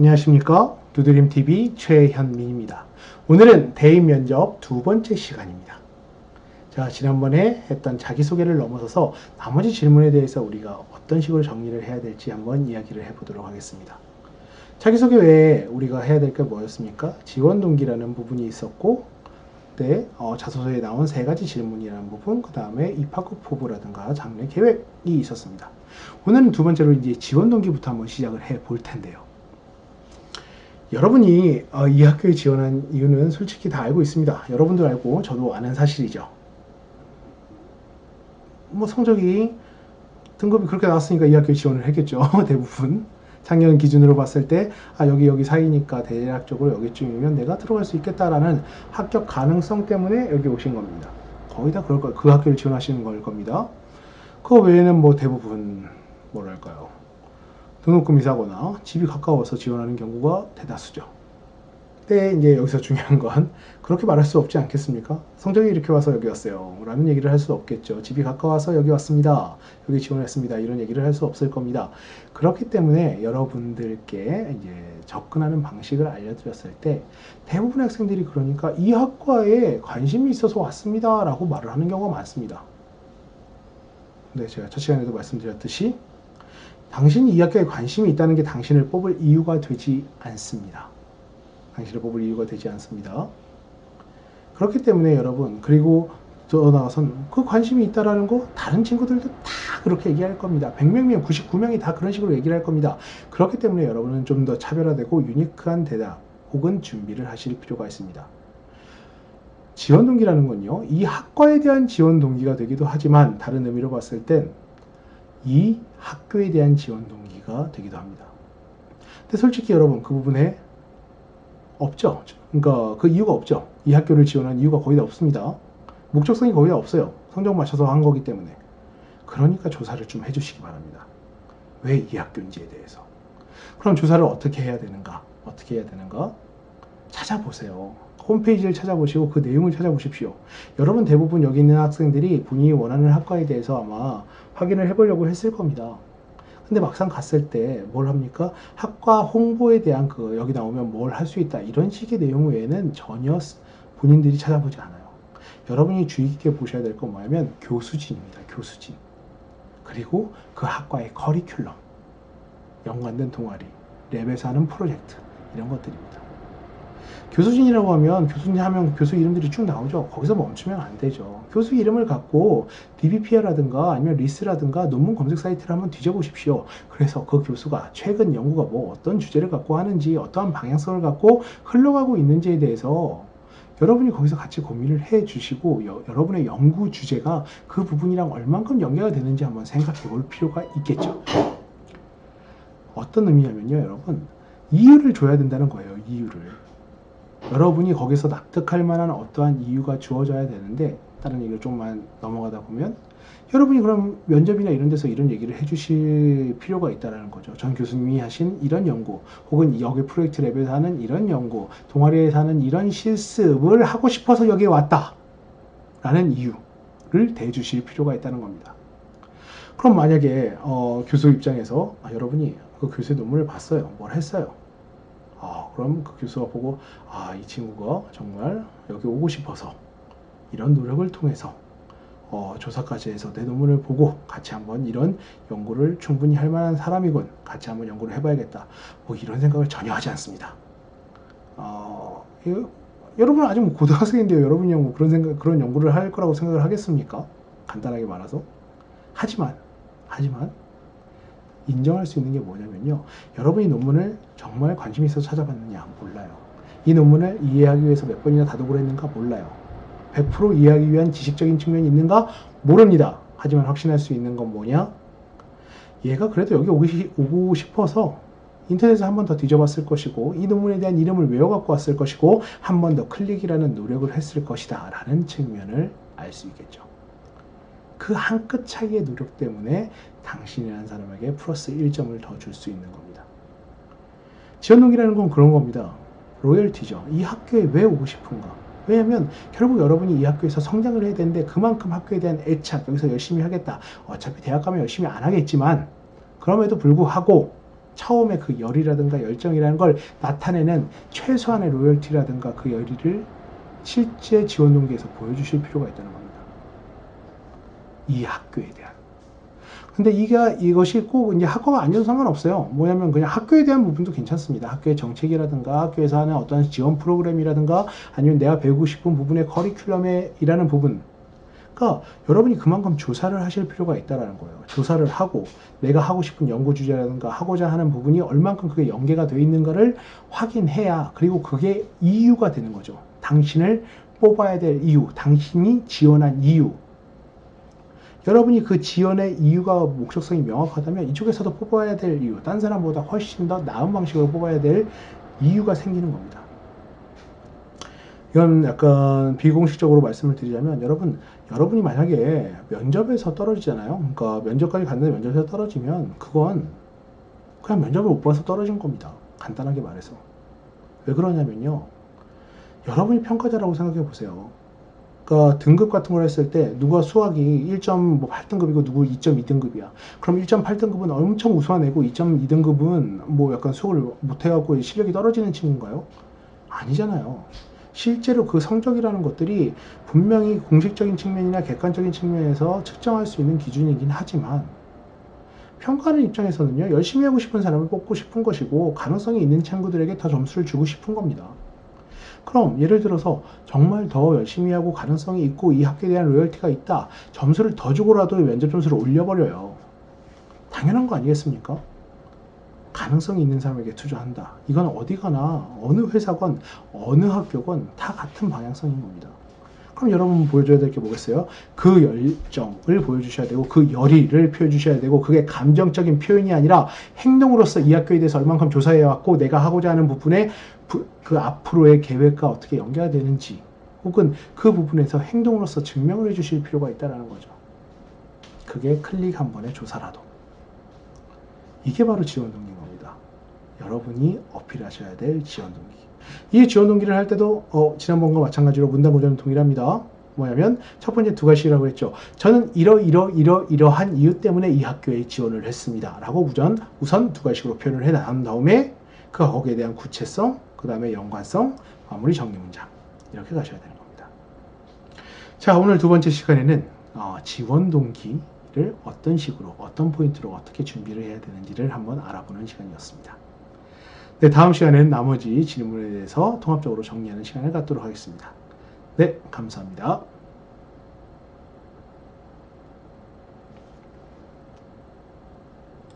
안녕하십니까. 두드림TV 최현민입니다. 오늘은 대인 면접 두 번째 시간입니다. 자, 지난번에 했던 자기소개를 넘어서서 나머지 질문에 대해서 우리가 어떤 식으로 정리를 해야 될지 한번 이야기를 해보도록 하겠습니다. 자기소개 외에 우리가 해야 될 게 뭐였습니까? 지원 동기라는 부분이 있었고, 그때 자소서에 나온 세 가지 질문이라는 부분, 그 다음에 입학 후 포부라든가 장래 계획이 있었습니다. 오늘은 두 번째로 이제 지원 동기부터 한번 시작을 해 볼 텐데요. 여러분이 이 학교에 지원한 이유는 솔직히 다 알고 있습니다. 여러분도 알고 저도 아는 사실이죠. 뭐 성적이 등급이 그렇게 나왔으니까 이 학교에 지원을 했겠죠. 대부분 작년 기준으로 봤을 때 여기 사이니까 대략적으로 여기쯤이면 내가 들어갈 수 있겠다라는 합격 가능성 때문에 여기 오신 겁니다. 거의 다 그럴 거예요. 그 학교를 지원하시는 걸 겁니다. 그 외에는 뭐 대부분 뭐랄까요, 등록금이 싸거나 집이 가까워서 지원하는 경우가 대다수죠. 근데 이제 여기서 중요한 건 그렇게 말할 수 없지 않겠습니까? 성적이 이렇게 와서 여기 왔어요 라는 얘기를 할 수 없겠죠. 집이 가까워서 여기 왔습니다, 여기 지원했습니다, 이런 얘기를 할 수 없을 겁니다. 그렇기 때문에 여러분들께 이제 접근하는 방식을 알려드렸을 때 대부분의 학생들이 그러니까 이 학과에 관심이 있어서 왔습니다 라고 말을 하는 경우가 많습니다. 근데 제가 첫 시간에도 말씀드렸듯이 당신이 이 학교에 관심이 있다는 게 당신을 뽑을 이유가 되지 않습니다. 당신을 뽑을 이유가 되지 않습니다. 그렇기 때문에 여러분, 그리고 더 나아가선 그 관심이 있다라는 거 다른 친구들도 다 그렇게 얘기할 겁니다. 100명이면 99명이 다 그런 식으로 얘기를 할 겁니다. 그렇기 때문에 여러분은 좀 더 차별화되고 유니크한 대답 혹은 준비를 하실 필요가 있습니다. 지원 동기라는 건요, 이 학과에 대한 지원 동기가 되기도 하지만 다른 의미로 봤을 땐 이 학교에 대한 지원 동기가 되기도 합니다. 근데 솔직히 여러분 그 부분에 없죠. 그러니까 그 이유가 없죠. 이 학교를 지원한 이유가 거의 다 없습니다. 목적성이 거의 다 없어요. 성적 맞춰서 한 거기 때문에. 그러니까 조사를 좀 해주시기 바랍니다. 왜 이 학교인지에 대해서. 그럼 조사를 어떻게 해야 되는가? 어떻게 해야 되는가? 찾아보세요. 홈페이지를 찾아보시고 그 내용을 찾아보십시오. 여러분 대부분 여기 있는 학생들이 본인이 원하는 학과에 대해서 아마 확인을 해보려고 했을 겁니다. 근데 막상 갔을 때 뭘 합니까? 학과 홍보에 대한 여기 나오면 뭘 할 수 있다, 이런 식의 내용 외에는 전혀 본인들이 찾아보지 않아요. 여러분이 주의 깊게 보셔야 될 건 뭐냐면 교수진입니다. 교수진. 그리고 그 학과의 커리큘럼, 연관된 동아리, 랩에서 하는 프로젝트, 이런 것들입니다. 교수진이라고 하면 교수진 하면 교수 이름들이 쭉 나오죠. 거기서 멈추면 안 되죠. 교수 이름을 갖고 DBPR라든가 아니면 리스라든가 논문 검색 사이트를 한번 뒤져보십시오. 그래서 그 교수가 최근 연구가 어떤 주제를 갖고 하는지, 어떠한 방향성을 갖고 흘러가고 있는지에 대해서 여러분이 거기서 같이 고민을 해 주시고 여러분의 연구 주제가 그 부분이랑 얼만큼 연계가 되는지 한번 생각해 볼 필요가 있겠죠. 어떤 의미냐면요, 여러분, 이유를 줘야 된다는 거예요. 이유를. 여러분이 거기서 납득할 만한 어떠한 이유가 주어져야 되는데, 다른 얘기를 조금만 넘어가다 보면 여러분이 그럼 면접이나 이런 데서 이런 얘기를 해주실 필요가 있다는 거죠. 전 교수님이 하신 이런 연구, 혹은 여기 프로젝트 랩에서 하는 이런 연구, 동아리에서 하는 이런 실습을 하고 싶어서 여기에 왔다 라는 이유를 대주실 필요가 있다는 겁니다. 그럼 만약에 교수 입장에서 여러분이 그 교수의 논문을 봤어요, 뭘 했어요, 그럼 그 교수가 보고 이 친구가 정말 여기 오고 싶어서 이런 노력을 통해서 조사까지 해서 내 논문을 보고 같이 한번 이런 연구를 충분히 할 만한 사람이군, 같이 한번 연구를 해봐야겠다, 이런 생각을 전혀 하지 않습니다. 여러분 아직 고등학생인데요, 여러분이 그런 연구를 할 거라고 생각을 하겠습니까? 간단하게 말해서. 하지만 인정할 수 있는 게 뭐냐면요, 여러분이 논문을 정말 관심 있어서 찾아봤느냐? 몰라요. 이 논문을 이해하기 위해서 몇 번이나 다독을 했는가? 몰라요. 100% 이해하기 위한 지식적인 측면이 있는가? 모릅니다. 하지만 확신할 수 있는 건 뭐냐? 얘가 그래도 여기 오고 싶어서 인터넷에 한 번 더 뒤져봤을 것이고, 이 논문에 대한 이름을 외워갖고 왔을 것이고, 한 번 더 클릭이라는 노력을 했을 것이다 라는 측면을 알 수 있겠죠. 그 한 끗 차이의 노력 때문에 당신이라는 사람에게 플러스 1점을 더 줄 수 있는 겁니다. 지원 동기라는 건 그런 겁니다. 로열티죠. 이 학교에 왜 오고 싶은가? 왜냐면 결국 여러분이 이 학교에서 성장을 해야 되는데 그만큼 학교에 대한 애착, 여기서 열심히 하겠다. 어차피 대학 가면 열심히 안 하겠지만 그럼에도 불구하고 처음에 그 열이라든가 열정이라는 걸 나타내는 최소한의 로열티라든가 그 열의를 실제 지원 동기에서 보여주실 필요가 있다는 겁니다. 이 학교에 대한. 근데 이것이 꼭 이제 학과가 아니어도 상관없어요. 뭐냐면 그냥 학교에 대한 부분도 괜찮습니다. 학교의 정책이라든가 학교에서 하는 어떤 지원 프로그램이라든가 아니면 내가 배우고 싶은 부분의 커리큘럼에 일하는 부분. 그러니까 여러분이 그만큼 조사를 하실 필요가 있다는 거예요. 조사를 하고 내가 하고 싶은 연구 주제라든가 하고자 하는 부분이 얼만큼 그게 연계가 되어 있는가를 확인해야 그리고 그게 이유가 되는 거죠. 당신을 뽑아야 될 이유, 당신이 지원한 이유. 여러분이 그 지원의 이유가 목적성이 명확하다면 이쪽에서도 뽑아야 될 이유, 딴 사람보다 훨씬 더 나은 방식으로 뽑아야 될 이유가 생기는 겁니다. 이건 약간 비공식적으로 말씀을 드리자면 여러분이 만약에 면접에서 떨어지잖아요. 그러니까 면접까지 갔는데 면접에서 떨어지면 그건 그냥 면접을 못 봐서 떨어진 겁니다. 간단하게 말해서. 왜 그러냐면요. 여러분이 평가자라고 생각해 보세요. 그러니까 등급 같은 걸 했을 때 누가 수학이 1.8등급이고 누구 2.2등급이야. 그럼 1.8등급은 엄청 우수하내고 2.2등급은 뭐 약간 수학을 못해갖고 실력이 떨어지는 친구인가요? 아니잖아요. 실제로 그 성적이라는 것들이 분명히 공식적인 측면이나 객관적인 측면에서 측정할 수 있는 기준이긴 하지만 평가하는 입장에서는요. 열심히 하고 싶은 사람을 뽑고 싶은 것이고 가능성이 있는 친구들에게 더 점수를 주고 싶은 겁니다. 그럼 예를 들어서 정말 더 열심히 하고 가능성이 있고 이 학교에 대한 로열티가 있다. 점수를 더 주고라도 면접 점수를 올려버려요. 당연한 거 아니겠습니까? 가능성이 있는 사람에게 투자한다. 이건 어디 가나 어느 회사건 어느 학교건 다 같은 방향성인 겁니다. 그럼 여러분 보여줘야 될 게 뭐겠어요? 그 열정을 보여주셔야 되고 그 열의를 표해주셔야 되고 그게 감정적인 표현이 아니라 행동으로서 이 학교에 대해서 얼만큼 조사해왔고 내가 하고자 하는 부분에 그 앞으로의 계획과 어떻게 연계가 되는지 혹은 그 부분에서 행동으로서 증명을 해주실 필요가 있다는 거죠. 그게 클릭 한 번의 조사라도. 이게 바로 지원 동기인 겁니다. 여러분이 어필하셔야 될 지원 동기. 이 지원 동기를 할 때도 지난번과 마찬가지로 문단 구조는 동일합니다. 뭐냐면 첫 번째 두 가지라고 했죠. 저는 이러한 이유 때문에 이 학교에 지원을 했습니다. 라고 우선 두 가지로 표현을 해놓은 다음에 거기에 대한 구체성, 그 다음에 연관성, 마무리 정리 문장 이렇게 가셔야 되는 겁니다. 자, 오늘 두 번째 시간에는 지원 동기를 어떤 식으로 어떤 포인트로 어떻게 준비를 해야 되는지를 한번 알아보는 시간이었습니다. 네, 다음 시간에는 나머지 질문에 대해서 통합적으로 정리하는 시간을 갖도록 하겠습니다. 네, 감사합니다.